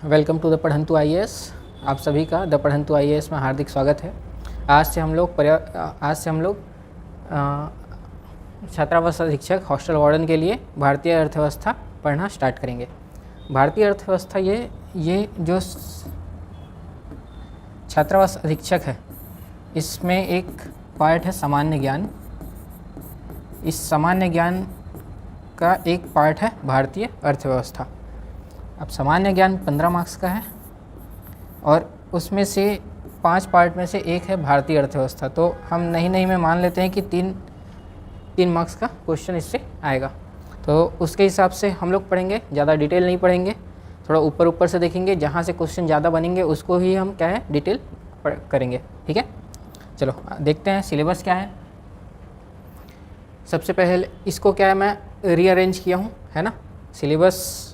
Welcome to the Padhantu IAS. आप सभी का द पढ़ंतु आईएएस में हार्दिक स्वागत है। आज से हम लोग छात्रावास अधीक्षक हॉस्टल वार्डन के लिए भारतीय अर्थव्यवस्था पढ़ना स्टार्ट करेंगे। भारतीय अर्थव्यवस्था ये जो छात्रावास अधीक्षक है, इसमें एक पार्ट है सामान्य ज्ञान। इस सामान्य ज्ञान का एक पार्ट है भारतीय अर्थव्यवस्था। अब सामान्य ज्ञान 15 मार्क्स का है और उसमें से 5 पार्ट में से एक है भारतीय अर्थव्यवस्था। तो हम नहीं में मान लेते हैं कि तीन मार्क्स का क्वेश्चन इससे आएगा। तो उसके हिसाब से हम लोग पढ़ेंगे, ज़्यादा डिटेल नहीं पढ़ेंगे, थोड़ा ऊपर से देखेंगे। जहाँ से क्वेश्चन ज़्यादा बनेंगे उसको ही हम क्या है डिटेल करेंगे। ठीक है, चलो देखते हैं सिलेबस क्या है। सबसे पहले इसको क्या है मैं रीअरेंज किया हूँ, है ना। सिलेबस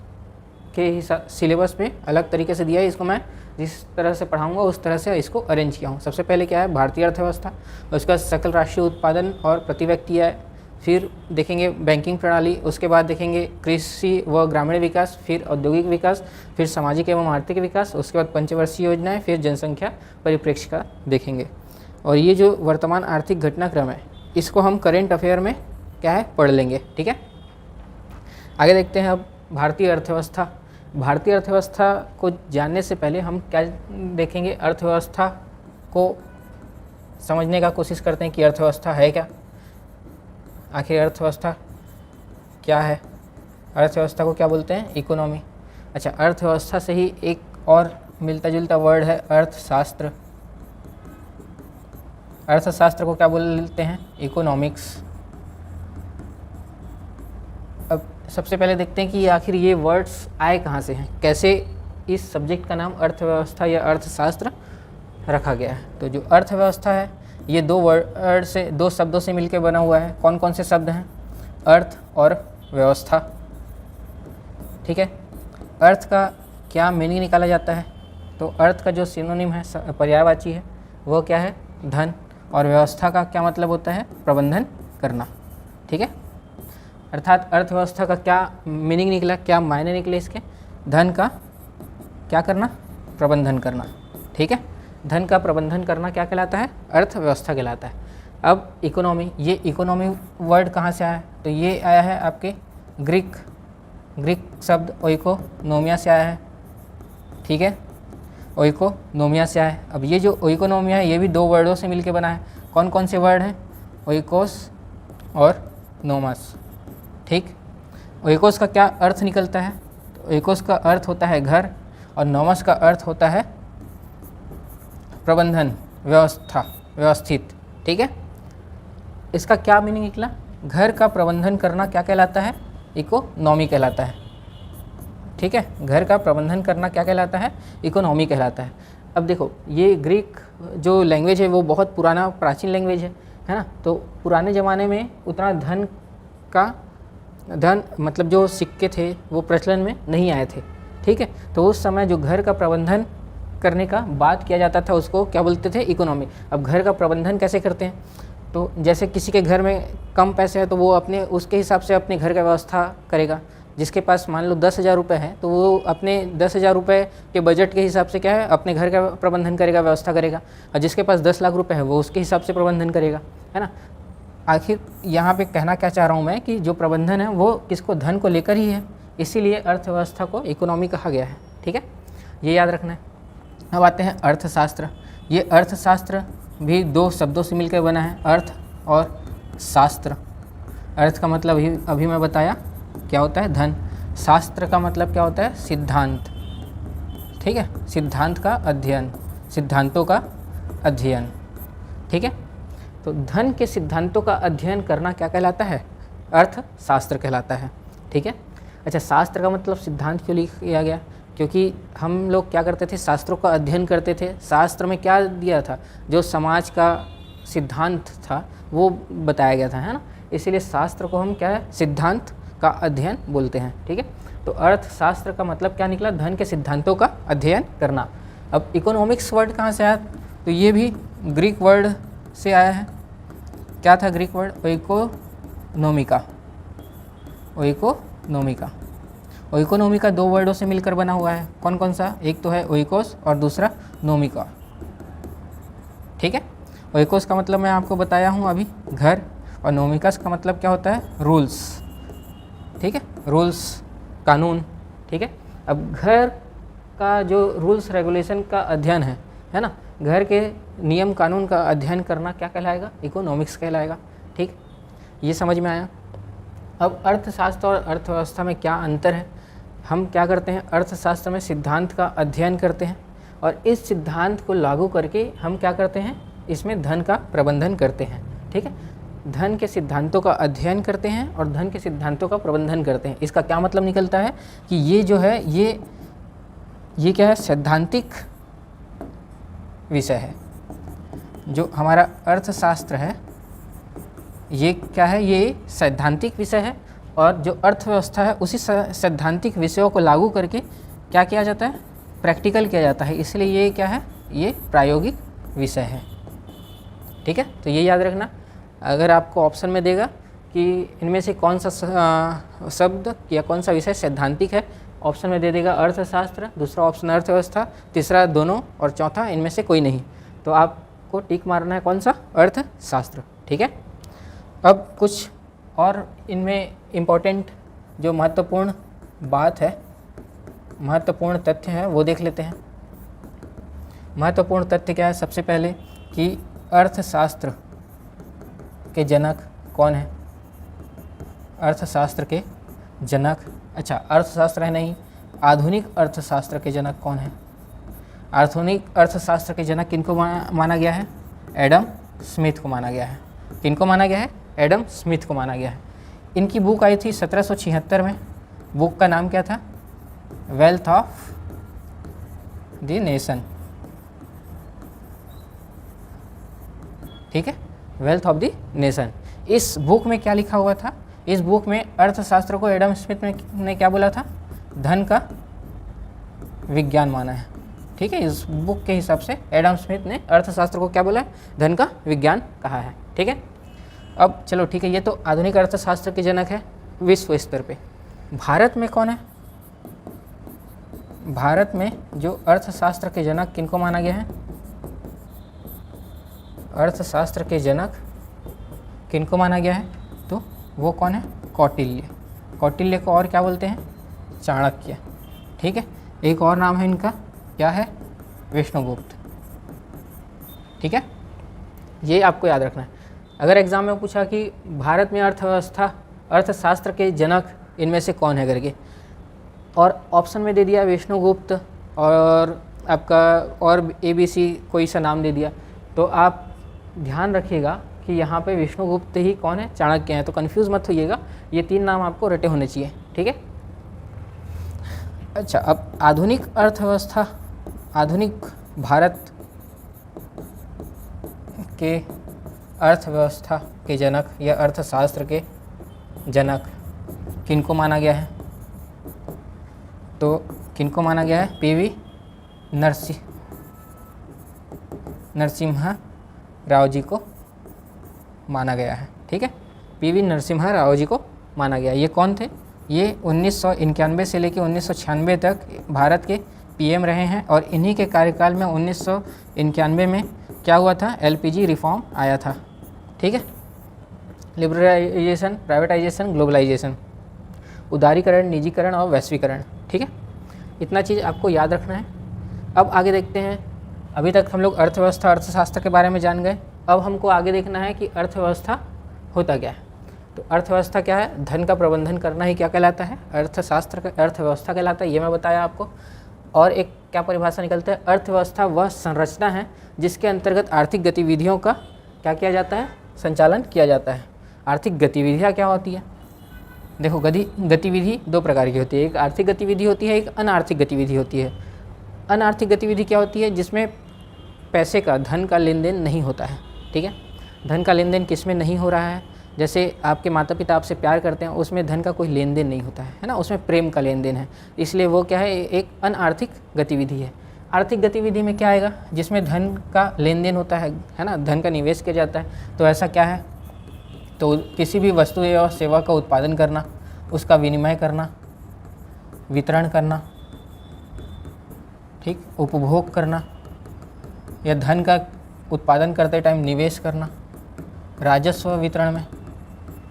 में अलग तरीके से दिया है, इसको मैं जिस तरह से पढ़ाऊंगा उस तरह से इसको अरेंज किया हूँ। सबसे पहले क्या है भारतीय अर्थव्यवस्था, उसका सकल राष्ट्रीय उत्पादन और प्रति व्यक्ति आय, फिर देखेंगे बैंकिंग प्रणाली, उसके बाद देखेंगे कृषि व ग्रामीण विकास, फिर औद्योगिक विकास, फिर सामाजिक एवं आर्थिक विकास, उसके बाद पंचवर्षीय योजनाएं, फिर जनसंख्या परिप्रेक्ष्य का देखेंगे। और ये जो वर्तमान आर्थिक घटनाक्रम है इसको हम करेंट अफेयर में क्या है पढ़ लेंगे। ठीक है, आगे देखते हैं। अब भारतीय अर्थव्यवस्था को जानने से पहले हम क्या देखेंगे, अर्थव्यवस्था को समझने का कोशिश करते हैं कि अर्थव्यवस्था है क्या, आखिर अर्थव्यवस्था क्या है। अर्थव्यवस्था को क्या बोलते हैं, इकोनॉमी। अच्छा, अर्थव्यवस्था से ही एक और मिलता जुलता वर्ड है अर्थशास्त्र। अर्थशास्त्र को क्या बोलते हैं, इकोनॉमिक्स। अब सबसे पहले देखते हैं कि आखिर ये वर्ड्स आए कहाँ से हैं, कैसे इस सब्जेक्ट का नाम अर्थव्यवस्था या अर्थशास्त्र रखा गया है। तो जो अर्थव्यवस्था है ये दो शब्दों से मिलकर बना हुआ है। कौन कौन से शब्द हैं, अर्थ और व्यवस्था। ठीक है, अर्थ का क्या मीनिंग निकाला जाता है, तो अर्थ का जो सिनोनिम है, पर्यायवाची है, वो क्या है, धन। और व्यवस्था का क्या मतलब होता है, प्रबंधन करना। ठीक है, अर्थात अर्थव्यवस्था का क्या मीनिंग निकला, क्या मायने निकले इसके, धन का क्या करना, प्रबंधन करना। ठीक है, धन का प्रबंधन करना क्या कहलाता है, अर्थव्यवस्था कहलाता है। अब इकोनॉमी, ये इकोनॉमी वर्ड कहाँ से आया है, तो ये आया है आपके ग्रीक शब्द ओइकोनोमिया से आया है। ठीक है, ओइकोनोमिया से आया है। अब ये जो ओइकोनोमिया है ये भी 2 वर्डों से मिलकर बना है। कौन कौन से वर्ड हैं, ओइकोस और नोमस। ठीक, ओइकोस का क्या अर्थ निकलता है, तो ओइकोस का अर्थ होता है घर और नोमस का अर्थ होता है प्रबंधन, व्यवस्था, व्यवस्थित। ठीक है, इसका क्या मीनिंग निकला, घर का प्रबंधन करना क्या कहलाता है, इकोनॉमी कहलाता है। ठीक है, घर का प्रबंधन करना क्या कहलाता है, इकोनॉमी कहलाता है। अब देखो ये ग्रीक जो लैंग्वेज है वो बहुत पुराना प्राचीन लैंग्वेज है ना। तो पुराने ज़माने में उतना धन मतलब जो सिक्के थे वो प्रचलन में नहीं आए थे। ठीक है, तो उस समय जो घर का प्रबंधन करने का बात किया जाता था उसको क्या बोलते थे, इकोनॉमी। अब घर का प्रबंधन कैसे करते हैं, तो जैसे किसी के घर में कम पैसे हैं तो वो उसके हिसाब से अपने घर का व्यवस्था करेगा। जिसके पास मान लो 10,000 रुपये है तो वो अपने 10,000 रुपये के बजट के हिसाब से क्या है अपने घर का प्रबंधन करेगा, व्यवस्था करेगा। और जिसके पास 10 लाख रुपये है वो उसके हिसाब से प्रबंधन करेगा, है ना। आखिर यहाँ पे कहना क्या चाह रहा हूँ मैं कि जो प्रबंधन है वो किसको, धन को लेकर ही है, इसीलिए अर्थव्यवस्था को इकोनॉमी कहा गया है। ठीक है, ये याद रखना है। अब आते हैं अर्थशास्त्र। ये अर्थशास्त्र भी 2 शब्दों से मिलकर बना है, अर्थ और शास्त्र। अर्थ का मतलब अभी मैं बताया क्या होता है, धन। शास्त्र का मतलब क्या होता है, सिद्धांत। ठीक है, सिद्धांत का अध्ययन, सिद्धांतों का अध्ययन। ठीक है, तो धन के सिद्धांतों का अध्ययन करना क्या कहलाता है, अर्थशास्त्र कहलाता है। ठीक है, अच्छा शास्त्र का मतलब सिद्धांत क्यों लिया गया, क्योंकि हम लोग क्या करते थे, शास्त्रों का अध्ययन करते थे। शास्त्र में क्या दिया था, जो समाज का सिद्धांत था वो बताया गया था, है ना। इसीलिए शास्त्र को हम क्या है, सिद्धांत का अध्ययन बोलते हैं। ठीक है, तो अर्थशास्त्र का मतलब क्या निकला, धन के सिद्धांतों का अध्ययन करना। अब इकोनॉमिक्स वर्ड कहाँ से आया, तो ये भी ग्रीक वर्ड से आया है। क्या था ग्रीक वर्ड, ओइकोनोमिका। और इकोनॉमी का 2 वर्डों से मिलकर बना हुआ है। कौन कौन सा? एक तो है ओइकोस और दूसरा नोमिका। ठीक है, ओइकोस का मतलब मैं आपको बताया हूँ अभी, घर, और नोमिकस का मतलब क्या होता है? रूल्स। ठीक है, रूल्स, कानून। ठीक है, अब घर का जो रूल्स रेगुलेशन का अध्ययन है ना, घर के नियम कानून का अध्ययन करना क्या कहलाएगा? इकोनॉमिक्स कहलाएगा। ठीक, ये समझ में आया। अब अर्थशास्त्र और अर्थव्यवस्था में क्या अंतर है? हम क्या करते हैं? अर्थशास्त्र में सिद्धांत का अध्ययन करते हैं और इस सिद्धांत को लागू करके हम क्या करते हैं? इसमें धन का प्रबंधन करते हैं। ठीक है, धन के सिद्धांतों का अध्ययन करते हैं और धन के सिद्धांतों का प्रबंधन करते हैं। इसका क्या मतलब निकलता है कि ये जो है ये क्या है? सैद्धांतिक विषय है। जो हमारा अर्थशास्त्र है ये क्या है? ये सैद्धांतिक विषय है और जो अर्थव्यवस्था है उसी सैद्धांतिक विषयों को लागू करके क्या किया जाता है? प्रैक्टिकल किया जाता है। इसलिए ये क्या है? ये प्रायोगिक विषय है। ठीक है, तो ये याद रखना। अगर आपको ऑप्शन में देगा कि इनमें से कौन सा शब्द या कौन सा विषय सैद्धांतिक है, ऑप्शन में दे देगा अर्थशास्त्र, दूसरा ऑप्शन अर्थव्यवस्था, तीसरा दोनों और चौथा इनमें से कोई नहीं, तो आपको टिक मारना है कौन सा? अर्थशास्त्र। ठीक है, अब कुछ और इनमें इम्पोर्टेंट जो महत्वपूर्ण बात है, महत्वपूर्ण तथ्य है वो देख लेते हैं। महत्वपूर्ण तथ्य क्या है? सबसे पहले कि अर्थशास्त्र के जनक कौन है? अर्थशास्त्र के जनक, अच्छा अर्थशास्त्र है नहीं, आधुनिक अर्थशास्त्र के जनक कौन है? आधुनिक अर्थशास्त्र के जनक किनको माना गया है? एडम स्मिथ को माना गया है। किनको माना गया है? एडम स्मिथ को माना गया है। इनकी बुक आई थी 1776 में। बुक का नाम क्या था? Wealth of the nation. ठीक है, वेल्थ ऑफ द नेशन। इस बुक में क्या लिखा हुआ था? इस बुक में अर्थशास्त्र को एडम स्मिथ ने क्या बोला था? धन का विज्ञान माना है। ठीक है, इस बुक के हिसाब से एडम स्मिथ ने अर्थशास्त्र को क्या बोला है? धन का विज्ञान कहा है। ठीक है, अब चलो ठीक है, ये तो आधुनिक अर्थशास्त्र के जनक है विश्व स्तर पे। भारत में कौन है? भारत में जो अर्थशास्त्र के जनक किनको माना गया है? अर्थशास्त्र के जनक किनको माना गया है? तो वो कौन है? कौटिल्य। कौटिल्य को और क्या बोलते हैं? चाणक्य। ठीक है, एक और नाम है इनका, क्या है? विष्णुगुप्त। ठीक है, ये आपको याद रखना है। अगर एग्ज़ाम में पूछा कि भारत में अर्थशास्त्र के जनक इनमें से कौन है करके, और ऑप्शन में दे दिया विष्णुगुप्त और आपका और ABC कोई सा नाम दे दिया, तो आप ध्यान रखिएगा कि यहाँ पे विष्णुगुप्त ही कौन है? चाणक्य हैं। तो कंफ्यूज मत होइएगा, ये 3 नाम आपको रटे होने चाहिए। ठीक है, अच्छा अब आधुनिक अर्थव्यवस्था, आधुनिक भारत के अर्थव्यवस्था के जनक या अर्थशास्त्र के जनक किनको माना गया है? तो किनको माना गया है? PV नरसिम्हा राव जी को माना गया है। ठीक है, PV नरसिम्हा राव जी को माना गया। ये कौन थे? ये 1991 से लेकर 1996 तक भारत के PM रहे हैं और इन्हीं के कार्यकाल में 1991 में क्या हुआ था? LPG रिफॉर्म आया था। ठीक है, लिबरलाइजेशन, प्राइवेटाइजेशन, ग्लोबलाइजेशन, उदारीकरण, निजीकरण और वैश्वीकरण। ठीक है, इतना चीज़ आपको याद रखना है। अब आगे देखते हैं। अभी तक हम लोग अर्थव्यवस्था, अर्थशास्त्र के बारे में जान गए। अब हमको आगे देखना है कि अर्थव्यवस्था होता क्या है। तो अर्थव्यवस्था क्या है? धन का प्रबंधन करना ही क्या कहलाता है? अर्थशास्त्र का अर्थव्यवस्था कहलाता है, ये मैं बताया आपको। और एक क्या परिभाषा निकलता है? अर्थव्यवस्था वह संरचना है जिसके अंतर्गत आर्थिक गतिविधियों का क्या किया जाता है? संचालन किया जाता है। आर्थिक गतिविधियाँ क्या होती है? देखो, गतिविधि 2 प्रकार की होती है। एक आर्थिक गतिविधि होती है, एक अनार्थिक गतिविधि होती है। अनार्थिक गतिविधि क्या होती है? जिसमें पैसे का, धन का लेन देन नहीं होता है। ठीक है, धन का लेन देन किस में नहीं हो रहा है? जैसे आपके माता पिता आपसे प्यार करते हैं, उसमें धन का कोई लेन देन नहीं होता है ना, उसमें प्रेम का लेन देन है, इसलिए वो क्या है? एक अनार्थिक गतिविधि है। आर्थिक गतिविधि में क्या आएगा? जिसमें धन का लेन देन होता है ना, धन का निवेश किया जाता है। तो ऐसा क्या है? तो किसी भी वस्तु या सेवा का उत्पादन करना, उसका विनिमय करना, वितरण करना, ठीक, उपभोग करना या धन का उत्पादन करते टाइम निवेश करना, राजस्व वितरण में,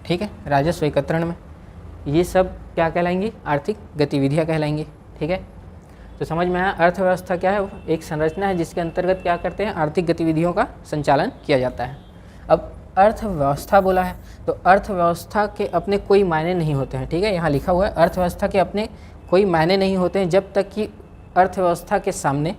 ठीक है, राजस्व एकत्रण में, ये सब क्या कहलाएंगी? आर्थिक गतिविधियाँ कहलाएंगी। ठीक है, तो समझ में आया अर्थव्यवस्था क्या है? एक संरचना है जिसके अंतर्गत क्या करते हैं? आर्थिक गतिविधियों का संचालन किया जाता है। अब अर्थव्यवस्था बोला है तो अर्थव्यवस्था के अपने कोई मायने नहीं होते हैं। ठीक है, यहाँ लिखा हुआ है अर्थव्यवस्था के अपने कोई मायने नहीं होते हैं जब तक कि अर्थव्यवस्था के सामने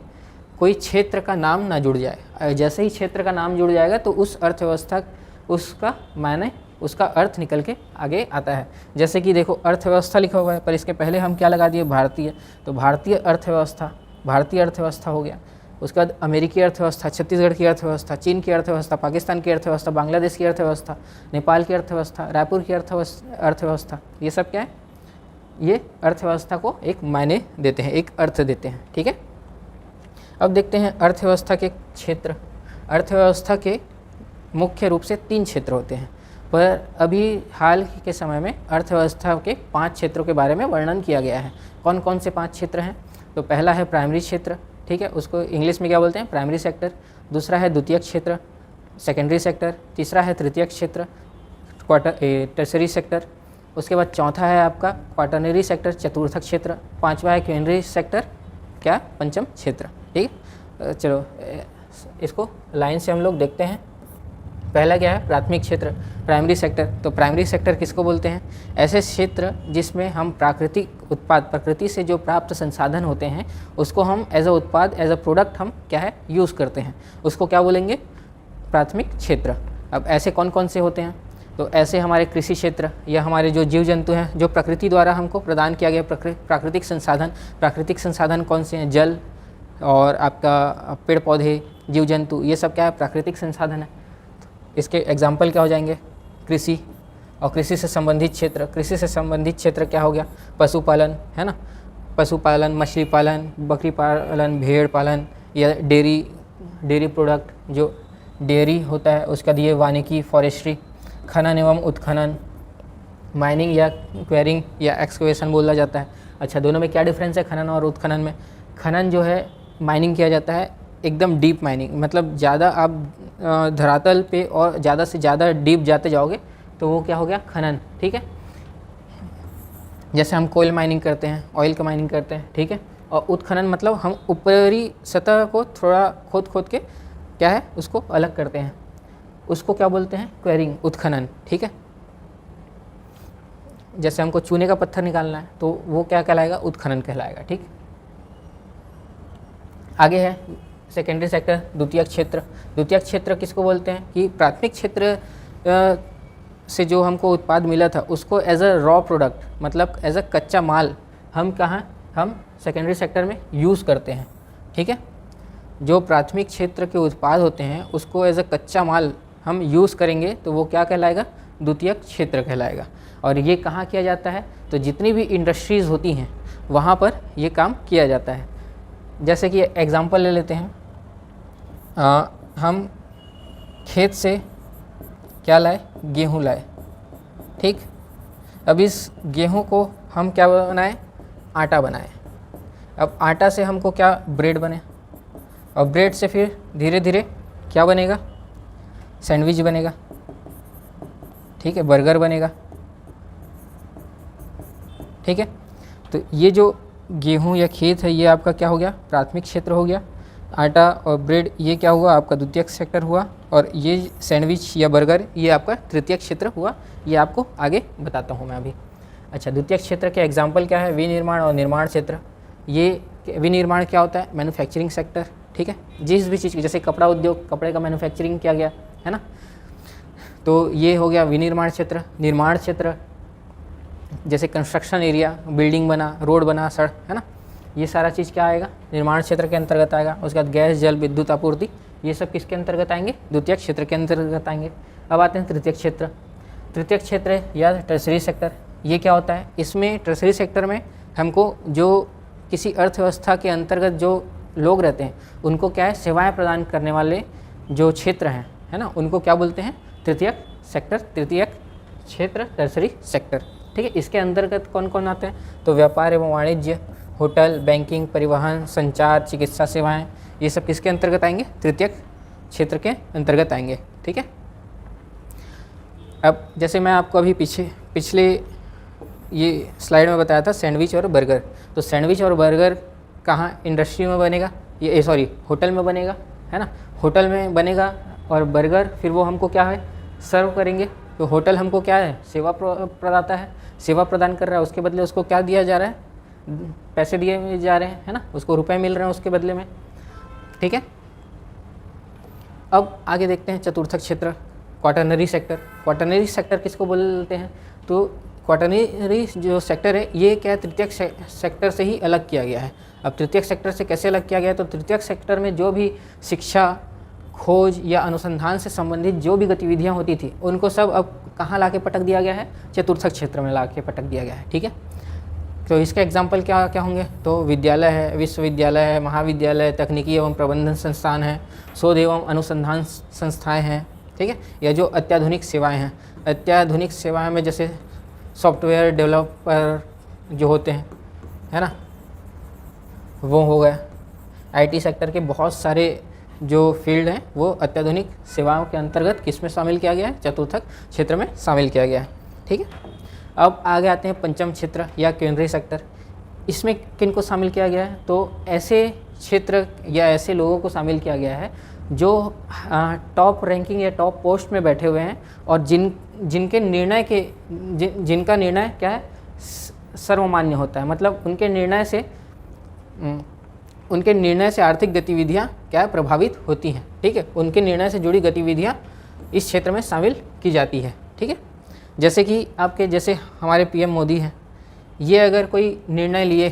कोई क्षेत्र का नाम ना जुड़ जाए। जैसे ही क्षेत्र का नाम जुड़ जाएगा तो उस अर्थव्यवस्था, उसका मायने, उसका अर्थ निकल के आगे आता है। जैसे कि देखो अर्थव्यवस्था लिखा हुआ है पर इसके पहले हम क्या लगा दिए? भारतीय। तो भारतीय अर्थव्यवस्था हो गया। उसके बाद अमेरिकी अर्थव्यवस्था, छत्तीसगढ़ की अर्थव्यवस्था, चीन की अर्थव्यवस्था, पाकिस्तान की अर्थव्यवस्था, बांग्लादेश की अर्थव्यवस्था, नेपाल की अर्थव्यवस्था, रायपुर की अर्थव्यवस्था, ये सब क्या है? ये अर्थव्यवस्था को एक मायने देते हैं, एक अर्थ देते हैं। ठीक है, अब देखते हैं अर्थव्यवस्था के क्षेत्र। अर्थव्यवस्था के मुख्य रूप से 3 क्षेत्र होते हैं, पर अभी हाल के समय में अर्थव्यवस्था के 5 क्षेत्रों के बारे में वर्णन किया गया है। कौन कौन से 5 क्षेत्र हैं? तो पहला है प्राइमरी क्षेत्र, ठीक है, उसको इंग्लिश में क्या बोलते हैं? Primary sector. दूसरा है द्वितीयक क्षेत्र, सेकेंडरी सेक्टर। तीसरा है तृतीयक क्षेत्र, टर्सरी सेक्टर। उसके बाद चौथा है आपका क्वाटरनरी सेक्टर, चतुर्थक क्षेत्र। पांचवा है क्वीनरी सेक्टर, क्या? पंचम क्षेत्र। ठीक है, चलो इसको लाइन से हम लोग देखते हैं। पहला क्या है? प्राथमिक क्षेत्र, प्राइमरी सेक्टर। तो प्राइमरी सेक्टर किसको बोलते हैं? ऐसे क्षेत्र जिसमें हम प्राकृतिक उत्पाद, प्रकृति से जो प्राप्त संसाधन होते हैं उसको हम एज अ उत्पाद, एज अ प्रोडक्ट हम क्या है? यूज़ करते हैं, उसको क्या बोलेंगे? प्राथमिक क्षेत्र। अब ऐसे कौन कौन से होते हैं? तो ऐसे हमारे कृषि क्षेत्र या हमारे जो जीव जंतु हैं, जो प्रकृति द्वारा हमको प्रदान किया गया प्राकृतिक संसाधन। प्राकृतिक संसाधन कौन से हैं? जल और आपका पेड़ पौधे, जीव जंतु, ये सब क्या है? प्राकृतिक संसाधन है। इसके एग्जाम्पल क्या हो जाएंगे? कृषि और कृषि से संबंधित क्षेत्र। कृषि से संबंधित क्षेत्र क्या हो गया? पशुपालन, है ना, पशुपालन, मछली पालन, बकरी पालन, भेड़ पालन या डेयरी प्रोडक्ट, जो डेयरी होता है उसका दिए, वानिकी, फॉरेस्ट्री, खनन एवं उत्खनन, माइनिंग या क्वेरिंग या एक्सकेवेशन बोला जाता है। अच्छा, दोनों में क्या डिफरेंस है खनन और उत्खनन में? खनन जो है माइनिंग किया जाता है, एकदम डीप माइनिंग, मतलब ज़्यादा आप धरातल पे और ज़्यादा से ज़्यादा डीप जाते जाओगे तो वो क्या हो गया? खनन। ठीक है, जैसे हम कोयल माइनिंग करते हैं, ऑयल का माइनिंग करते हैं। ठीक है, और उत्खनन मतलब हम ऊपरी सतह को थोड़ा खोद के क्या है? उसको अलग करते हैं, उसको क्या बोलते हैं? क्वेरिंग, उत्खनन। ठीक है, जैसे हमको चूने का पत्थर निकालना है तो वो क्या कहलाएगा? उत्खनन कहलाएगा। ठीक, आगे है सेकेंडरी सेक्टर, द्वितीयक क्षेत्र। द्वितीयक क्षेत्र किसको बोलते हैं? कि प्राथमिक क्षेत्र से जो हमको उत्पाद मिला था उसको एज अ रॉ प्रोडक्ट, मतलब एज अ कच्चा माल हम कहाँ? हम सेकेंडरी सेक्टर में यूज़ करते हैं। ठीक है, जो प्राथमिक क्षेत्र के उत्पाद होते हैं उसको एज अ कच्चा माल हम यूज़ करेंगे तो वो क्या कहलाएगा? द्वितीयक क्षेत्र कहलाएगा। और ये कहाँ किया जाता है? तो जितनी भी इंडस्ट्रीज़ होती हैं वहाँ पर ये काम किया जाता है। जैसे कि एग्ज़ाम्पल ले लेते हैं, हम खेत से क्या लाए? गेहूँ लाए। ठीक, अब इस गेहूँ को हम क्या बनाए? आटा बनाए। अब आटा से हमको क्या? ब्रेड बने, और ब्रेड से फिर धीरे धीरे क्या बनेगा? सैंडविच बनेगा। ठीक है, बर्गर बनेगा। ठीक है, तो ये जो गेहूँ या खेत है ये आपका क्या हो गया? प्राथमिक क्षेत्र हो गया। आटा और ब्रेड ये क्या हुआ? आपका द्वितीयक सेक्टर हुआ। और ये सैंडविच या बर्गर ये आपका तृतीयक क्षेत्र हुआ। ये आपको आगे बताता हूँ मैं अभी। अच्छा, द्वितीयक क्षेत्र के एग्जाम्पल क्या है? विनिर्माण और निर्माण क्षेत्र। ये विनिर्माण क्या होता है? Manufacturing sector. ठीक है, जिस भी चीज़ की, जैसे कपड़ा उद्योग, कपड़े का मैन्युफैक्चरिंग किया गया है ना, तो ये हो गया विनिर्माण क्षेत्र। निर्माण क्षेत्र जैसे कंस्ट्रक्शन एरिया, बिल्डिंग बना, रोड बना, सड़क, है ना, ये सारा चीज़ क्या आएगा? निर्माण क्षेत्र के अंतर्गत आएगा। उसके बाद गैस, जल, विद्युत आपूर्ति, ये सब किसके अंतर्गत आएंगे? द्वितीयक क्षेत्र के अंतर्गत आएंगे। अब आते हैं तृतीयक क्षेत्र। तृतीयक क्षेत्र या टर्सरी सेक्टर, ये क्या होता है? इसमें टर्सरी सेक्टर में हमको जो किसी अर्थव्यवस्था के अंतर्गत जो लोग रहते हैं उनको क्या है? सेवाएं प्रदान करने वाले जो क्षेत्र हैं, है ना, उनको क्या बोलते हैं? तृतीयक सेक्टर, तृतीयक क्षेत्र, टर्सरी सेक्टर। ठीक है। इसके अंतर्गत कौन कौन आते हैं? तो व्यापार एवं वाणिज्य, होटल, बैंकिंग, परिवहन, संचार, चिकित्सा सेवाएं, ये सब किसके अंतर्गत आएंगे? तृतीयक क्षेत्र के अंतर्गत आएंगे। ठीक है। अब जैसे मैं आपको अभी पिछले ये स्लाइड में बताया था सैंडविच और बर्गर, तो सैंडविच और बर्गर कहाँ इंडस्ट्री में बनेगा? ये सॉरी होटल में बनेगा, है ना। होटल में बनेगा और बर्गर फिर वो हमको क्या है? सर्व करेंगे। तो होटल हमको क्या है? सेवा प्रदाता है, सेवा प्रदान कर रहा है, उसके बदले उसको क्या दिया जा रहा है? पैसे दिए जा रहे हैं, है ना, उसको रुपए मिल रहे हैं उसके बदले में। ठीक है। अब आगे देखते हैं चतुर्थक क्षेत्र, क्वाटरनरी सेक्टर। क्वाटरनरी सेक्टर किसको बोलते हैं? तो क्वाटरनरी जो सेक्टर है ये क्या तृतीयक सेक्टर से ही अलग किया गया है। अब तृतीयक सेक्टर से कैसे अलग किया गया है? तो तृतीयक सेक्टर में जो भी शिक्षा, खोज या अनुसंधान से संबंधित जो भी गतिविधियां होती थी उनको सब अब कहाँ लाके पटक दिया गया है? चतुर्थक क्षेत्र में लाके पटक दिया गया है। ठीक है। तो इसके एग्जाम्पल क्या क्या होंगे? तो विद्यालय है, विश्वविद्यालय है, महाविद्यालय, तकनीकी एवं प्रबंधन संस्थान है, शोध एवं अनुसंधान संस्थाएं हैं। ठीक है। या जो अत्याधुनिक सेवाएं हैं, अत्याधुनिक सेवाएं में जैसे सॉफ्टवेयर डेवलपर जो होते हैं, है ना, वो हो गया। आईटी सेक्टर के बहुत सारे जो फील्ड हैं वो अत्याधुनिक सेवाओं के अंतर्गत किस में शामिल किया गया है? चतुर्थक क्षेत्र में शामिल किया गया है। ठीक है। अब आगे आते हैं पंचम क्षेत्र या केंद्रीय सेक्टर। इसमें किन को शामिल किया गया है? तो ऐसे क्षेत्र या ऐसे लोगों को शामिल किया गया है जो टॉप रैंकिंग या टॉप पोस्ट में बैठे हुए हैं और जिनके निर्णय के जिनका निर्णय क्या है? सर्वमान्य होता है। मतलब उनके निर्णय से आर्थिक गतिविधियां क्या है? प्रभावित होती हैं। ठीक है। उनके निर्णय से जुड़ी गतिविधियां इस क्षेत्र में शामिल की जाती है। ठीक है। जैसे कि जैसे हमारे पीएम मोदी हैं, ये अगर कोई निर्णय लिए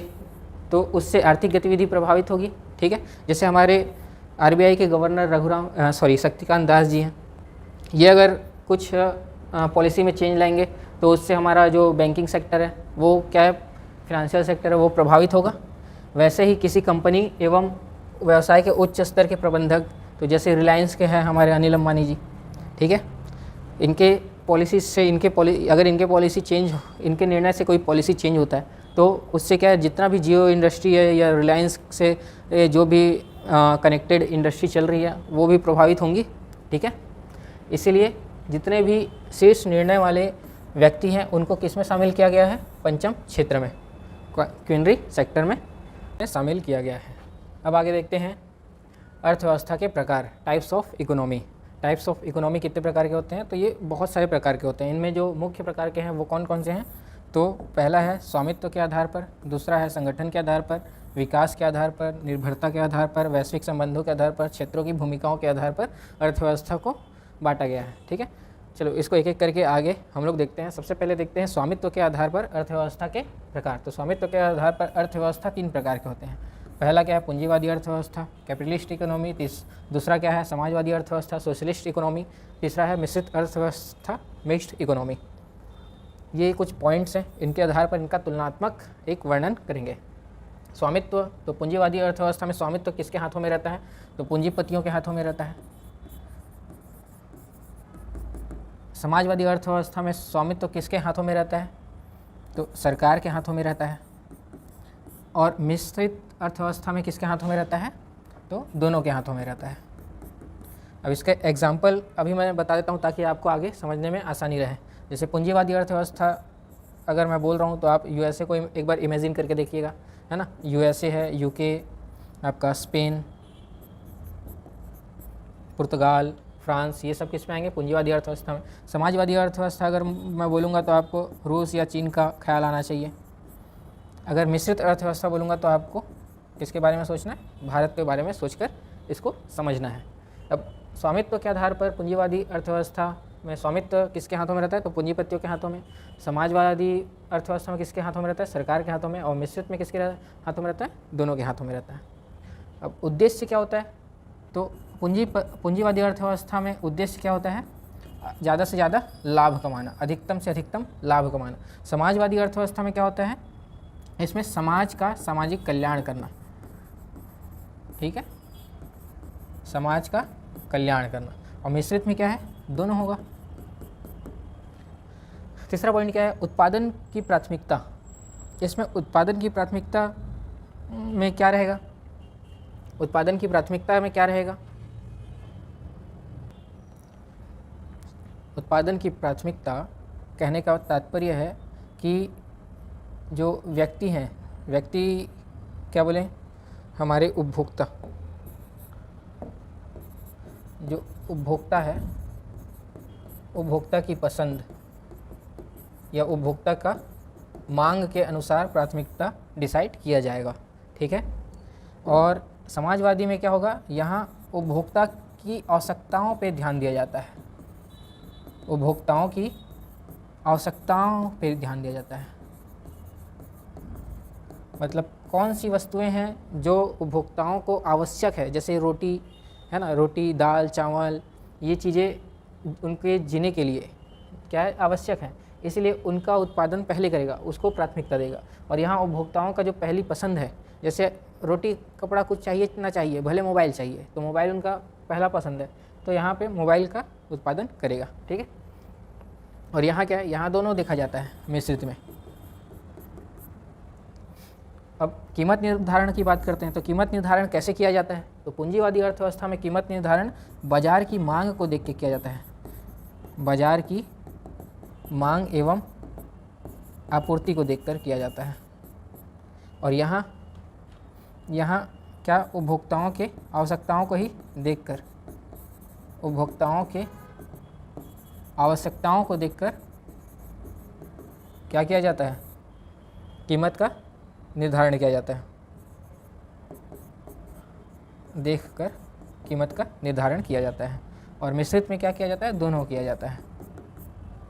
तो उससे आर्थिक गतिविधि प्रभावित होगी। ठीक है। जैसे हमारे आरबीआई के गवर्नर शक्तिकांत दास जी हैं, ये अगर कुछ पॉलिसी में चेंज लाएंगे तो उससे हमारा जो बैंकिंग सेक्टर है वो क्या है? फिनेंशियल सेक्टर है वो प्रभावित होगा। वैसे ही किसी कंपनी एवं व्यवसाय के उच्च स्तर के प्रबंधक, तो जैसे रिलायंस के हैं हमारे अनिल अंबानी जी, ठीक है, इनके पॉलिसी से अगर इनके निर्णय से कोई पॉलिसी चेंज होता है तो उससे क्या है? जितना भी जियो इंडस्ट्री है या रिलायंस से जो भी कनेक्टेड इंडस्ट्री चल रही है वो भी प्रभावित होंगी। ठीक है। इसीलिए जितने भी शीर्ष निर्णय वाले व्यक्ति हैं उनको किस में शामिल किया गया है? पंचम क्षेत्र में, केंद्रीय सेक्टर में शामिल किया गया है। अब आगे देखते हैं अर्थव्यवस्था के प्रकार, types of economy. Types of economy कितने प्रकार के होते हैं? तो ये बहुत सारे प्रकार के होते हैं। इनमें जो मुख्य प्रकार के हैं वो कौन कौन से हैं? तो पहला है स्वामित्व के आधार पर, दूसरा है संगठन के आधार पर, विकास के आधार पर, निर्भरता के आधार पर, वैश्विक संबंधों के आधार पर, क्षेत्रों की भूमिकाओं के आधार पर अर्थव्यवस्था को बांटा गया है। ठीक है। चलो इसको एक एक करके आगे हम लोग देखते हैं। सबसे पहले देखते हैं स्वामित्व के आधार पर अर्थव्यवस्था के प्रकार। तो स्वामित्व के आधार पर अर्थव्यवस्था 3 प्रकार के होते हैं। पहला क्या है? पूंजीवादी अर्थव्यवस्था, कैपिटलिस्ट इकोनॉमी। दूसरा क्या है? समाजवादी अर्थव्यवस्था, सोशलिस्ट इकोनॉमी। तीसरा है मिश्रित अर्थव्यवस्था, मिक्स्ड इकोनॉमी। ये कुछ पॉइंट्स हैं, इनके आधार पर इनका तुलनात्मक एक वर्णन करेंगे। स्वामित्व, तो पूंजीवादी अर्थव्यवस्था में स्वामित्व किसके हाथों में रहता है? तो पूंजीपतियों के हाथों में रहता है। समाजवादी अर्थव्यवस्था में स्वामित्व किसके हाथों में रहता है? तो सरकार के हाथों में रहता है। और मिश्रित अर्थव्यवस्था में किसके हाथों में रहता है? तो दोनों के हाथों में रहता है। अब इसके एग्जाम्पल अभी मैं बता देता हूँ ताकि आपको आगे समझने में आसानी रहे। जैसे पूंजीवादी अर्थव्यवस्था अगर मैं बोल रहा हूँ तो आप यूएसए को एक बार इमेजिन करके देखिएगा, है ना। यूएसए है, यूके, आपका स्पेन, पुर्तगाल, फ्रांस, ये सब किस में आएंगे? पूंजीवादी अर्थव्यवस्था में। समाजवादी अर्थव्यवस्था अगर मैं बोलूँगा तो आपको रूस या चीन का ख्याल आना चाहिए। अगर मिश्रित अर्थव्यवस्था बोलूँगा तो आपको किसके बारे में सोचना है? भारत के बारे में सोचकर इसको समझना है। अब स्वामित्व के आधार पर पूंजीवादी अर्थव्यवस्था में स्वामित्व किसके हाथों में रहता है? तो पूंजीपतियों के हाथों में। समाजवादी अर्थव्यवस्था में किसके हाथों में रहता है? सरकार के हाथों में। और मिश्रित में किसके हाथों में रहता है? दोनों के हाथों में रहता है। अब उद्देश्य क्या होता है? तो पूंजीवादी अर्थव्यवस्था में उद्देश्य क्या होता है? ज़्यादा से ज़्यादा लाभ कमाना, अधिकतम से अधिकतम लाभ कमाना। समाजवादी अर्थव्यवस्था में क्या होता है? इसमें समाज का सामाजिक कल्याण करना। ठीक है, समाज का कल्याण करना। और मिश्रित में क्या है? दोनों होगा। तीसरा पॉइंट क्या है, उत्पादन की प्राथमिकता। इसमें उत्पादन की प्राथमिकता में क्या रहेगा, उत्पादन की प्राथमिकता में क्या रहेगा, उत्पादन की प्राथमिकता कहने का तात्पर्य है कि जो व्यक्ति हैं, व्यक्ति क्या बोलें, हमारे उपभोक्ता, जो उपभोक्ता है, उपभोक्ता की पसंद या उपभोक्ता का मांग के अनुसार प्राथमिकता डिसाइड किया जाएगा, ठीक है। और समाजवादी में क्या होगा, यहाँ उपभोक्ता की आवश्यकताओं पे ध्यान दिया जाता है, उपभोक्ताओं की आवश्यकताओं पे ध्यान दिया जाता है। मतलब कौन सी वस्तुएं हैं जो उपभोक्ताओं को आवश्यक है, जैसे रोटी है ना, रोटी, दाल, चावल, ये चीज़ें उनके जीने के लिए क्या है, आवश्यक हैं, इसलिए उनका उत्पादन पहले करेगा, उसको प्राथमिकता देगा। और यहाँ उपभोक्ताओं का जो पहली पसंद है, जैसे रोटी, कपड़ा, कुछ चाहिए ना चाहिए, भले मोबाइल चाहिए तो मोबाइल उनका पहला पसंद है, तो यहाँ पे मोबाइल का उत्पादन करेगा, ठीक है। और यहाँ क्या है, यहाँ दोनों देखा जाता है मिश्रित में। अब कीमत निर्धारण की बात करते हैं, तो कीमत निर्धारण कैसे किया जाता है, तो पूंजीवादी अर्थव्यवस्था में कीमत निर्धारण बाजार की मांग को देख के किया जाता है, बाजार की मांग एवं आपूर्ति को देखकर किया जाता है। और यहाँ क्या, उपभोक्ताओं के आवश्यकताओं को ही देखकर, उपभोक्ताओं के आवश्यकताओं को देखकर क्या किया जाता है, कीमत का निर्धारण किया जाता है, देखकर कीमत का निर्धारण किया जाता है। और मिश्रित में क्या किया जाता है, दोनों किया जाता है,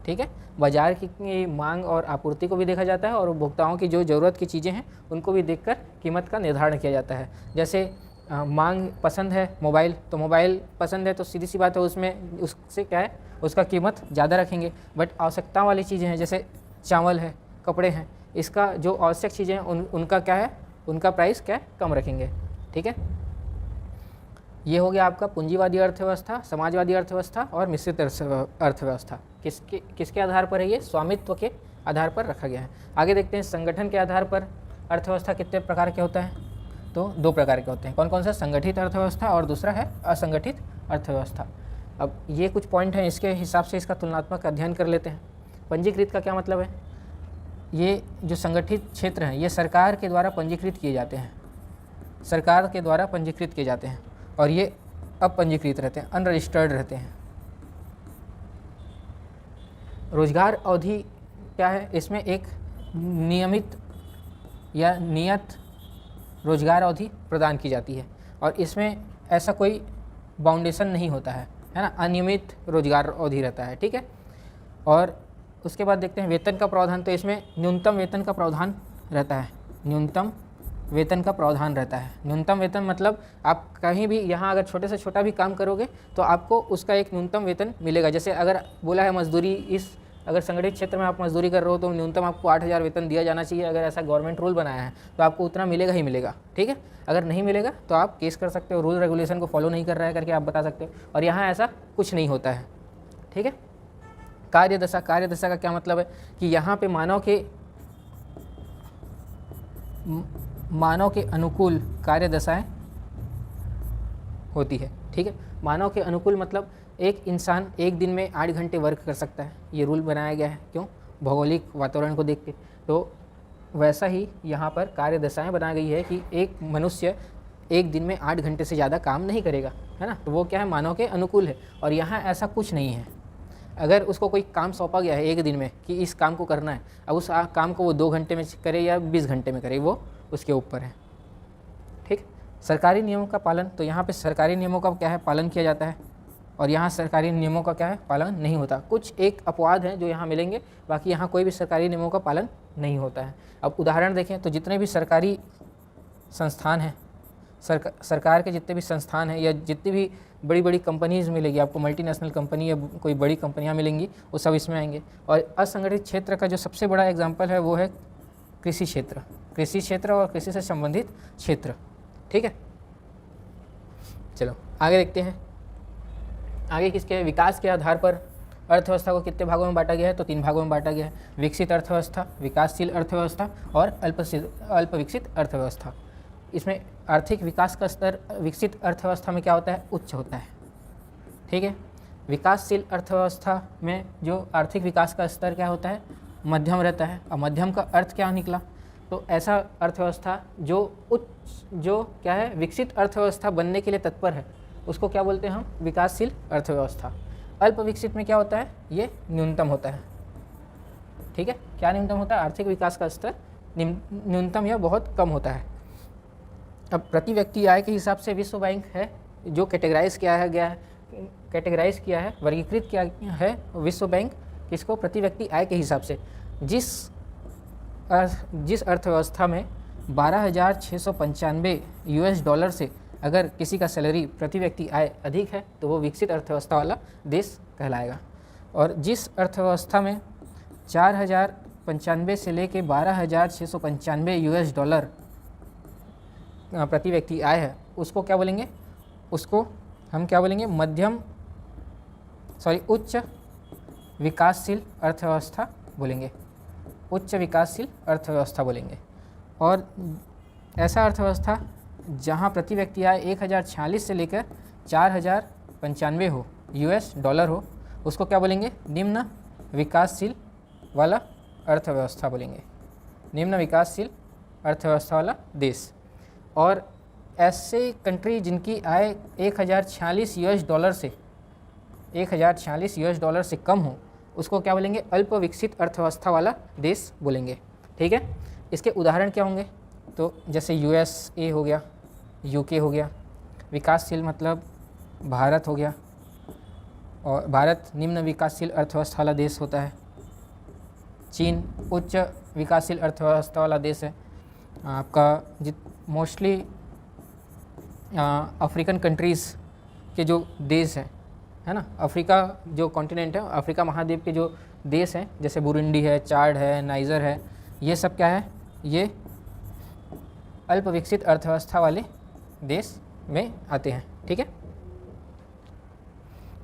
ठीक है। बाजार की मांग और आपूर्ति को भी देखा जाता है और उपभोक्ताओं की जो ज़रूरत की चीज़ें हैं उनको भी देखकर कीमत का निर्धारण किया जाता है। जैसे मांग पसंद है मोबाइल, तो मोबाइल पसंद है तो सीधी सी बात है, उसमें उससे क्या है, उसका कीमत ज़्यादा रखेंगे। बट आवश्यकता वाली चीज़ें हैं, जैसे चावल है, कपड़े हैं, इसका जो आवश्यक चीज़ें हैं उनका क्या है, उनका प्राइस क्या है, कम रखेंगे, ठीक है। ये हो गया आपका पूंजीवादी अर्थव्यवस्था, समाजवादी अर्थव्यवस्था और मिश्रित अर्थव्यवस्था। किसके आधार पर है ये, स्वामित्व के आधार पर रखा गया है। आगे देखते हैं संगठन के आधार पर अर्थव्यवस्था कितने प्रकार के होता है, तो 2 प्रकार के होते हैं। कौन कौन सा, संगठित अर्थव्यवस्था और दूसरा है असंगठित अर्थव्यवस्था। अब ये कुछ पॉइंट हैं, इसके हिसाब से इसका तुलनात्मक अध्ययन कर लेते हैं। पंजीकृत का क्या मतलब है, ये जो संगठित क्षेत्र हैं ये सरकार के द्वारा पंजीकृत किए जाते हैं, सरकार के द्वारा पंजीकृत किए जाते हैं और ये अपंजीकृत रहते हैं, अनरजिस्टर्ड रहते हैं। रोजगार अवधि क्या है, इसमें एक नियमित या नियत रोजगार अवधि प्रदान की जाती है और इसमें ऐसा कोई बाउंडेशन नहीं होता है ना, अनियमित रोजगार अवधि रहता है, ठीक है। और उसके बाद देखते हैं वेतन का प्रावधान, तो इसमें न्यूनतम वेतन का प्रावधान रहता है, न्यूनतम वेतन का प्रावधान रहता है। न्यूनतम वेतन मतलब आप कहीं भी यहाँ अगर छोटे से छोटा भी काम करोगे तो आपको उसका एक न्यूनतम वेतन मिलेगा। जैसे अगर बोला है मजदूरी, अगर संगठित क्षेत्र में आप मजदूरी कर रहे हो तो न्यूनतम आपको 8,000 वेतन दिया जाना चाहिए। अगर ऐसा गवर्नमेंट रूल बनाया है तो आपको उतना मिलेगा ही मिलेगा, ठीक है। अगर नहीं मिलेगा तो आप केस कर सकते हो, रूल रेगुलेशन को फॉलो नहीं कर रहा है करके आप बता सकते हो। और यहाँ ऐसा कुछ नहीं होता है, ठीक है। कार्यदशा का क्या मतलब है कि यहाँ पे मानव के अनुकूल कार्यदशाएं होती है, ठीक है। मानव के अनुकूल मतलब एक इंसान एक दिन में 8 घंटे वर्क कर सकता है, ये रूल बनाया गया है, क्यों, भौगोलिक वातावरण को देख के। तो वैसा ही यहाँ पर कार्यदशाएं बनाई गई है कि एक मनुष्य एक दिन में 8 घंटे से ज़्यादा काम नहीं करेगा, है ना। तो वो क्या है, मानव के अनुकूल है। और यहाँ ऐसा कुछ नहीं है, अगर उसको कोई काम सौंपा गया है एक दिन में कि इस काम को करना है, अब उस काम को वो 2 घंटे में करे या 20 घंटे में करे, वो उसके ऊपर है, ठीक। सरकारी नियमों का पालन, तो यहाँ पे सरकारी नियमों का क्या है, पालन किया जाता है और यहाँ सरकारी नियमों का क्या है, पालन नहीं होता। कुछ एक अपवाद हैं जो यहाँ मिलेंगे, बाकी यहाँ कोई भी सरकारी नियमों का पालन नहीं होता है। अब उदाहरण देखें तो जितने भी सरकारी संस्थान हैं, सरकार के जितने भी संस्थान हैं या जितनी भी बड़ी बड़ी कंपनीज मिलेगी आपको, मल्टीनेशनल कंपनी या कोई बड़ी कंपनियां मिलेंगी, वो सब इसमें आएंगे। और असंगठित क्षेत्र का जो सबसे बड़ा एग्जांपल है वो है कृषि क्षेत्र और कृषि से संबंधित क्षेत्र, ठीक है। चलो आगे देखते हैं। आगे किसके विकास के आधार पर अर्थव्यवस्था को कितने भागों में बांटा गया है? तो 3 भागों में बांटा गया है, विकसित अर्थव्यवस्था, विकासशील अर्थव्यवस्था और अल्प विकसित अर्थव्यवस्था। इसमें आर्थिक विकास का स्तर विकसित अर्थव्यवस्था में क्या होता है? उच्च होता है, ठीक है। विकासशील अर्थव्यवस्था में जो आर्थिक विकास का स्तर क्या होता है? मध्यम रहता है। और मध्यम का अर्थ क्या निकला? तो ऐसा अर्थव्यवस्था जो क्या है? विकसित अर्थव्यवस्था बनने के लिए तत्पर है, उसको क्या बोलते हैं हम? विकासशील अर्थव्यवस्था। अल्प विकसित में क्या होता है? ये न्यूनतम होता है, ठीक है। क्या न्यूनतम होता है? आर्थिक विकास का स्तर न्यूनतम या बहुत कम होता है। अब प्रति व्यक्ति आय के हिसाब से विश्व बैंक है जो कैटेगराइज किया है, वर्गीकृत किया है विश्व बैंक किसको? प्रति व्यक्ति आय के हिसाब से। जिस अर्थव्यवस्था में 12,695 US डॉलर से अगर किसी का सैलरी प्रति व्यक्ति आय अधिक है तो वो विकसित अर्थव्यवस्था वाला देश कहलाएगा। और जिस अर्थव्यवस्था में 4,095 से लेके 12,695 US डॉलर प्रति व्यक्ति आय है, उसको क्या बोलेंगे? उसको हम क्या बोलेंगे? उच्च विकासशील अर्थव्यवस्था बोलेंगे, उच्च विकासशील अर्थव्यवस्था बोलेंगे। और ऐसा अर्थव्यवस्था जहां प्रति व्यक्ति आय 1,046 से लेकर 4,095 हो US डॉलर हो, उसको क्या बोलेंगे? निम्न विकासशील वाला अर्थव्यवस्था बोलेंगे, निम्न विकासशील अर्थव्यवस्था वाला देश। और ऐसे कंट्री जिनकी आय 1,046 US डॉलर से 1,046 US डॉलर से कम हो, उसको क्या बोलेंगे? अल्प विकसित अर्थव्यवस्था वाला देश बोलेंगे, ठीक है। इसके उदाहरण क्या होंगे? तो जैसे USA हो गया, UK हो गया। विकासशील मतलब भारत हो गया, और भारत निम्न विकासशील अर्थव्यवस्था वाला देश होता है। चीन उच्च विकासशील अर्थव्यवस्था वाला देश है। आपका मोस्टली अफ्रीकन कंट्रीज़ के जो देश हैं, है ना, अफ्रीका जो कॉन्टिनेंट है, अफ्रीका महाद्वीप के जो देश हैं, जैसे बुरुंडी है, चाड है, नाइजर है, ये सब क्या है? ये अल्प विकसित अर्थव्यवस्था वाले देश में आते हैं, ठीक है।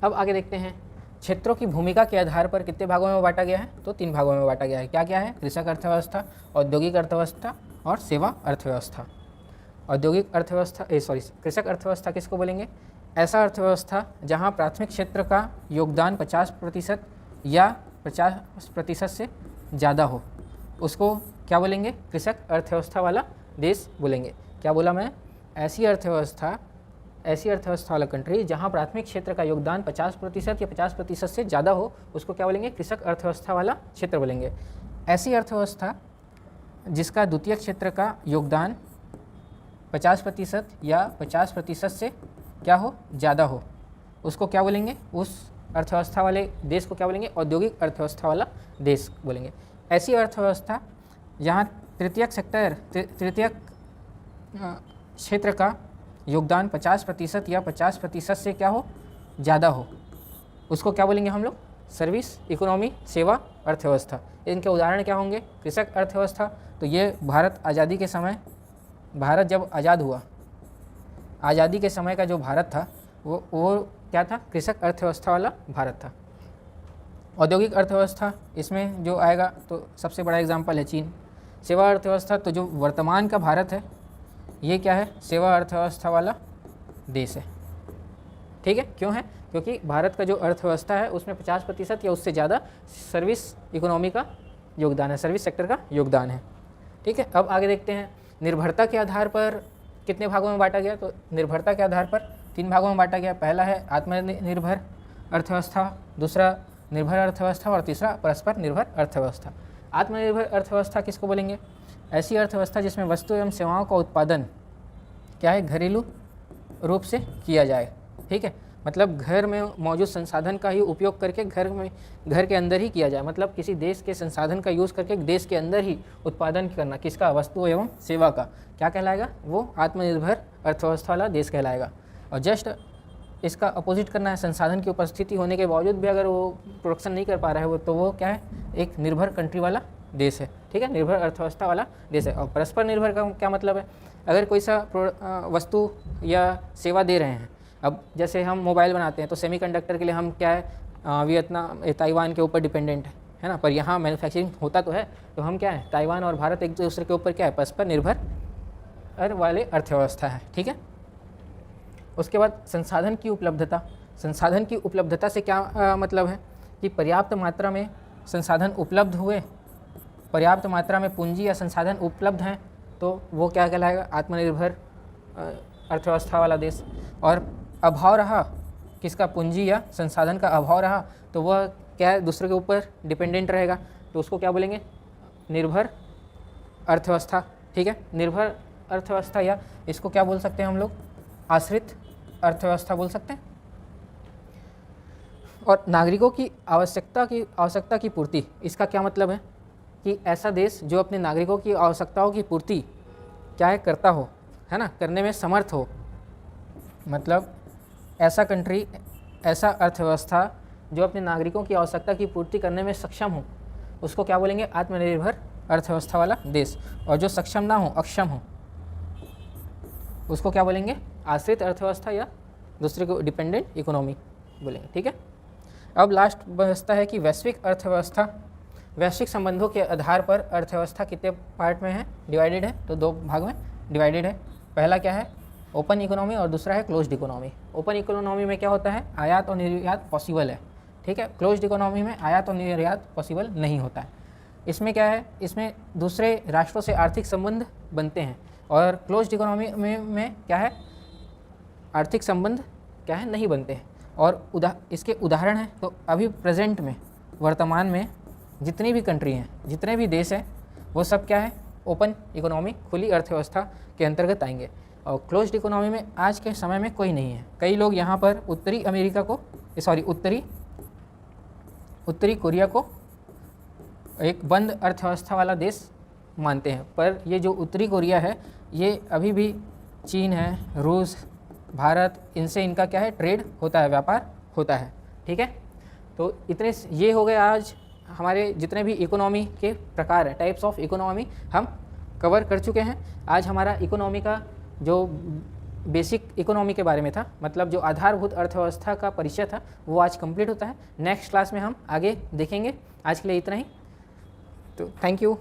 अब आगे देखते हैं क्षेत्रों की भूमिका के आधार पर कितने भागों में बांटा गया है? तो 3 भागों में बांटा गया है। क्या क्या है? कृषक अर्थव्यवस्था, औद्योगिक अर्थव्यवस्था और सेवा अर्थव्यवस्था। कृषक अर्थव्यवस्था किसको बोलेंगे? ऐसा अर्थव्यवस्था जहां प्राथमिक क्षेत्र का योगदान 50% या 50% से ज़्यादा हो, उसको क्या बोलेंगे? कृषक अर्थव्यवस्था वाला देश बोलेंगे। क्या बोला मैं? ऐसी अर्थव्यवस्था वाला कंट्री जहां प्राथमिक क्षेत्र का योगदान 50% या 50% से ज़्यादा हो, उसको क्या बोलेंगे? कृषक अर्थव्यवस्था वाला क्षेत्र बोलेंगे। ऐसी अर्थव्यवस्था जिसका द्वितीय क्षेत्र का योगदान 50% या 50% से क्या हो? ज़्यादा हो, उसको क्या बोलेंगे? उस अर्थव्यवस्था वाले देश को क्या बोलेंगे? औद्योगिक अर्थव्यवस्था वाला देश बोलेंगे। ऐसी अर्थव्यवस्था जहाँ तृतीय क्षेत्र का योगदान 50% या 50% से क्या हो? ज़्यादा हो, उसको क्या बोलेंगे हम लोग? सर्विस इकोनॉमी, सेवा अर्थव्यवस्था। इनके उदाहरण क्या होंगे? कृषक अर्थव्यवस्था, तो ये भारत जब आज़ाद हुआ, आज़ादी के समय का जो भारत था वो क्या था? कृषक अर्थव्यवस्था वाला भारत था। औद्योगिक अर्थव्यवस्था इसमें जो आएगा तो सबसे बड़ा एग्जाम्पल है चीन। सेवा अर्थव्यवस्था, तो जो वर्तमान का भारत है ये क्या है? सेवा अर्थव्यवस्था वाला देश है, ठीक है। क्यों है? क्योंकि भारत का जो अर्थव्यवस्था है उसमें 50% या उससे ज़्यादा सर्विस इकोनॉमी का योगदान है, सर्विस सेक्टर का योगदान है, ठीक है। अब आगे देखते हैं निर्भरता के आधार पर कितने भागों में बांटा गया? तो निर्भरता के आधार पर 3 भागों में बांटा गया। पहला है आत्मनिर्भर अर्थव्यवस्था, दूसरा निर्भर अर्थव्यवस्था और तीसरा परस्पर निर्भर अर्थव्यवस्था। आत्मनिर्भर अर्थव्यवस्था किसको बोलेंगे? ऐसी अर्थव्यवस्था जिसमें वस्तु एवं सेवाओं का उत्पादन क्या है? घरेलू रूप से किया जाए, ठीक है। मतलब घर में मौजूद संसाधन का ही उपयोग करके घर के अंदर ही किया जाए, मतलब किसी देश के संसाधन का यूज़ करके देश के अंदर ही उत्पादन करना, किसका? वस्तु एवं सेवा का। क्या कहलाएगा? वो आत्मनिर्भर अर्थव्यवस्था वाला देश कहलाएगा। और जस्ट इसका अपोजिट करना है, संसाधन की उपस्थिति होने के बावजूद भी अगर वो प्रोडक्शन नहीं कर पा रहा है तो वो क्या है? एक निर्भर कंट्री वाला देश है, ठीक है, निर्भर अर्थव्यवस्था वाला देश है। और परस्पर निर्भर का क्या मतलब है? अगर कोई सा वस्तु या सेवा दे रहे हैं, अब जैसे हम मोबाइल बनाते हैं तो सेमीकंडक्टर के लिए हम क्या है? वियतनाम ताइवान के ऊपर डिपेंडेंट है ना, पर यहाँ मैन्युफैक्चरिंग होता तो है, तो हम क्या है, ताइवान और भारत एक दूसरे के ऊपर क्या है, परस्पर निर्भर वाले अर्थव्यवस्था है। ठीक है। उसके बाद संसाधन की उपलब्धता। संसाधन की उपलब्धता से क्या मतलब है कि पर्याप्त मात्रा में संसाधन उपलब्ध हुए, पर्याप्त मात्रा में पूंजी या संसाधन उपलब्ध हैं, तो वो क्या कहलाएगा, आत्मनिर्भर अर्थव्यवस्था वाला देश। और अभाव रहा किसका, पूंजी या संसाधन का अभाव रहा, तो वह क्या है, दूसरे के ऊपर डिपेंडेंट रहेगा, तो उसको क्या बोलेंगे, निर्भर अर्थव्यवस्था। ठीक है, निर्भर अर्थव्यवस्था, या इसको क्या बोल सकते हैं हम लोग, आश्रित अर्थव्यवस्था बोल सकते हैं। और नागरिकों की आवश्यकता की पूर्ति, इसका क्या मतलब है कि ऐसा देश जो अपने नागरिकों की आवश्यकताओं की पूर्ति क्या है, करता हो, है ना, करने में समर्थ हो, मतलब ऐसा कंट्री, ऐसा अर्थव्यवस्था जो अपने नागरिकों की आवश्यकता की पूर्ति करने में सक्षम हो, उसको क्या बोलेंगे, आत्मनिर्भर अर्थव्यवस्था वाला देश। और जो सक्षम ना हो, अक्षम हो, उसको क्या बोलेंगे, आश्रित अर्थव्यवस्था या दूसरे को डिपेंडेंट इकोनॉमी बोलेंगे। ठीक है। अब लास्ट व्यवस्था है कि वैश्विक अर्थव्यवस्था। वैश्विक संबंधों के आधार पर अर्थव्यवस्था कितने पार्ट में है, डिवाइडेड है, तो 2 भाग में डिवाइडेड है। पहला क्या है, ओपन इकोनॉमी, और दूसरा है क्लोज्ड इकोनॉमी। ओपन इकोनॉमी में क्या होता है, आयात और निर्यात पॉसिबल है। ठीक है। क्लोज्ड इकोनॉमी में आयात और निर्यात पॉसिबल नहीं होता है। इसमें क्या है, इसमें दूसरे राष्ट्रों से आर्थिक संबंध बनते हैं, और क्लोज्ड इकोनॉमी में क्या है, आर्थिक संबंध क्या है, नहीं बनते हैं। और इसके उदाहरण हैं, तो अभी प्रेजेंट में, वर्तमान में जितनी भी कंट्री हैं, जितने भी देश हैं, वो सब क्या है, ओपन इकोनॉमी, खुली अर्थव्यवस्था के अंतर्गत आएंगे। और क्लोज्ड इकोनॉमी में आज के समय में कोई नहीं है। कई लोग यहाँ पर उत्तरी कोरिया को एक बंद अर्थव्यवस्था वाला देश मानते हैं, पर ये जो उत्तरी कोरिया है, ये अभी भी चीन है, रूस, भारत, इनसे इनका क्या है, ट्रेड होता है, व्यापार होता है। ठीक है। तो इतने ये हो गए आज हमारे जितने भी इकोनॉमी के प्रकार हैं, टाइप्स ऑफ इकोनॉमी हम कवर कर चुके हैं। आज हमारा इकोनॉमी का जो बेसिक इकोनॉमी के बारे में था, मतलब जो आधारभूत अर्थव्यवस्था का परिचय था, वो आज कंप्लीट होता है। नेक्स्ट क्लास में हम आगे देखेंगे। आज के लिए इतना ही, तो थैंक यू।